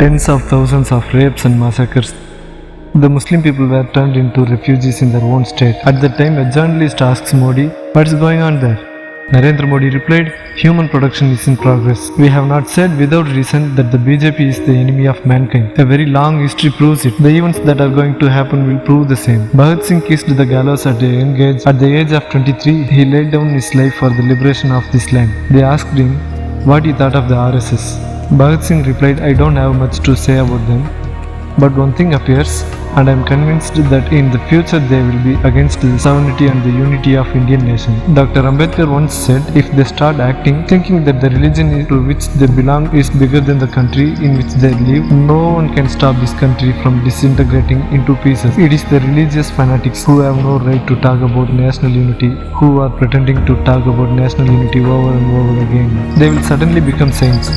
Tens of thousands of rapes and massacres. The Muslim people were turned into refugees in their own state. At that time, a journalist asks Modi, "What's going on there?" Narendra Modi replied, "Human production is in progress. We have not said without reason that the BJP is the enemy of mankind. A very long history proves it. The events that are going to happen will prove the same." Bhagat Singh kissed the gallows at a young age. At the age of 23, he laid down his life for the liberation of this land. They asked him what he thought of the RSS. Bhagat Singh replied, "I don't have much to say about them. But one thing appears, and I am convinced that in the future they will be against the sovereignty and the unity of Indian nation." Dr. Ambedkar once said, "If they start acting, thinking that the religion to which they belong is bigger than the country in which they live, no one can stop this country from disintegrating into pieces. It is the religious fanatics who have no right to talk about national unity, who are pretending to talk about national unity over and over again. They will suddenly become saints,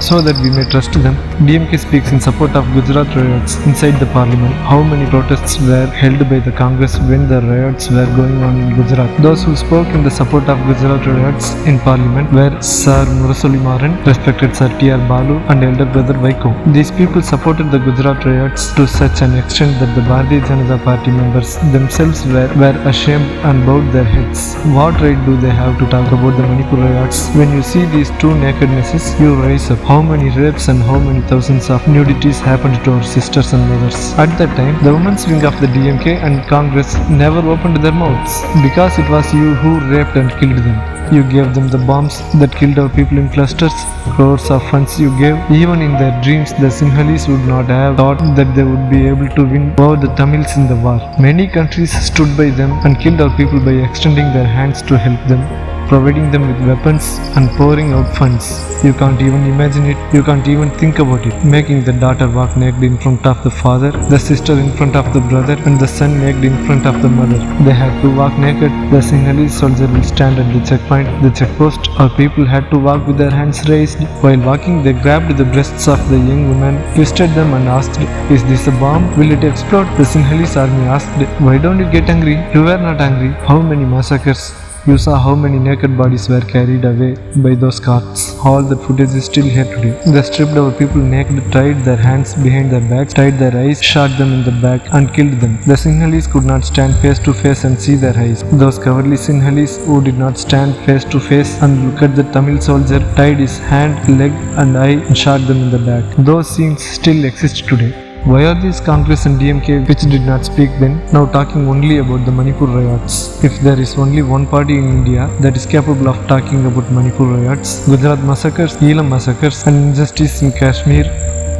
so that we may trust them." DMK speaks in support of Gujarat riots inside the parliament. How many protests were held by the Congress when the riots were going on in Gujarat? Those who spoke in the support of Gujarat riots in parliament were Sir Murasoli Maran, respected Sir T.R. Balu and elder brother Vaiko. These people supported the Gujarat riots to such an extent that the Bharatiya Janata Party members themselves were ashamed and bowed their heads. What right do they have to talk about the Manipur riots? When you see these two nakednesses, you rise up. How many rapes and how many thousands of nudities happened to our sisters and mothers? At that time, the women's wing of the DMK and Congress never opened their mouths, because it was you who raped and killed them. You gave them the bombs that killed our people in clusters. Crores of funds you gave. Even in their dreams, the Sinhalese would not have thought that they would be able to win over the Tamils in the war. Many countries stood by them and killed our people by extending their hands to help them, providing them with weapons and pouring out funds. You can't even imagine it, you can't even think about it. Making the daughter walk naked in front of the father, the sister in front of the brother, and the son naked in front of the mother. They have to walk naked. The Sinhalese soldier will stand at the checkpoint, the checkpost. Our people had to walk with their hands raised. While walking, they grabbed the breasts of the young woman, twisted them and asked, "Is this a bomb? Will it explode?" The Sinhalese army asked, "Why don't you get angry?" You were not angry. How many massacres? You saw how many naked bodies were carried away by those carts. All that footage is still here today. They stripped our people naked, tied their hands behind their backs, tied their eyes, shot them in the back and killed them. The Sinhalese could not stand face to face and see their eyes. Those cowardly Sinhalese who did not stand face to face and look at the Tamil soldier, tied his hand, leg and eye and shot them in the back. Those scenes still exist today. Why are these Congress and DMK, which did not speak then, now talking only about the Manipur riots? If there is only one party in India that is capable of talking about Manipur riots, Gujarat massacres, Elam massacres and injustice in Kashmir,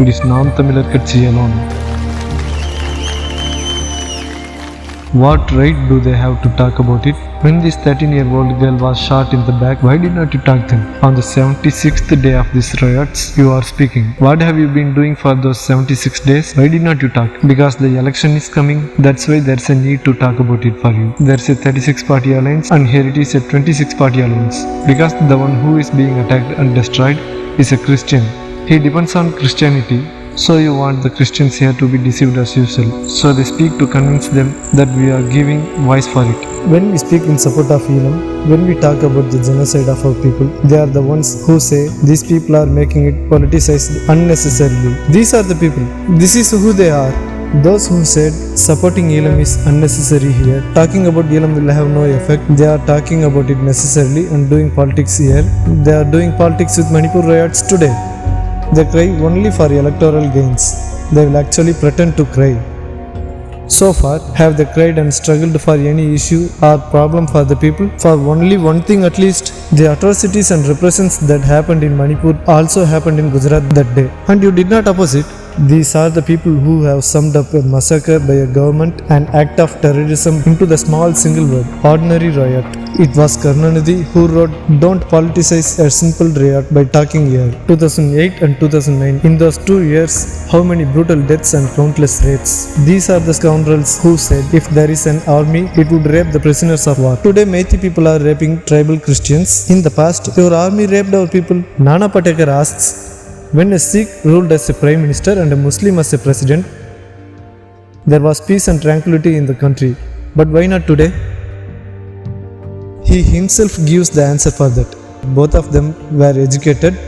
it is Naam Tamilar Katchi alone. What right do they have to talk about it? When this 13-year-old girl was shot in the back, why did not you talk then? On the 76th day of these riots, you are speaking. What have you been doing for those 76 days? Why did not you talk? Because the election is coming, that's why there's a need to talk about it for you. There's a 36-party alliance and here it is a 26-party alliance. Because the one who is being attacked and destroyed is a Christian. He depends on Christianity. So you want the Christians here to be deceived as usual. So they speak to convince them that we are giving voice for it. When we speak in support of Elam, when we talk about the genocide of our people, they are the ones who say these people are making it politicized unnecessarily. These are the people. This is who they are. Those who said supporting Elam is unnecessary here, talking about Elam will have no effect, they are talking about it necessarily and doing politics here. They are doing politics with Manipur riots today. They cry only for electoral gains. They will actually pretend to cry. So far, have they cried and struggled for any issue or problem for the people? For only one thing at least, the atrocities and repressions that happened in Manipur also happened in Gujarat that day. And you did not oppose it. These are the people who have summed up a massacre by a government, an act of terrorism, into the small single word, ordinary riot. It was Karunanidhi who wrote, "Don't politicize a simple riot by talking here." 2008 and 2009. In those 2 years, how many brutal deaths and countless rapes. These are the scoundrels who said if there is an army, it would rape the prisoners of war. Today, Meithei people are raping tribal Christians. In the past, your army raped our people. Nana Patekar asks, when a Sikh ruled as a prime minister and a Muslim as a president, there was peace and tranquility in the country. But why not today? He himself gives the answer for that. Both of them were educated,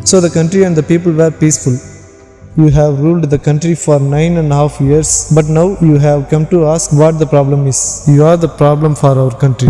So the country and the people were peaceful. You have ruled the country for 9.5 years, but now you have come to ask what the problem is. You are the problem for our country.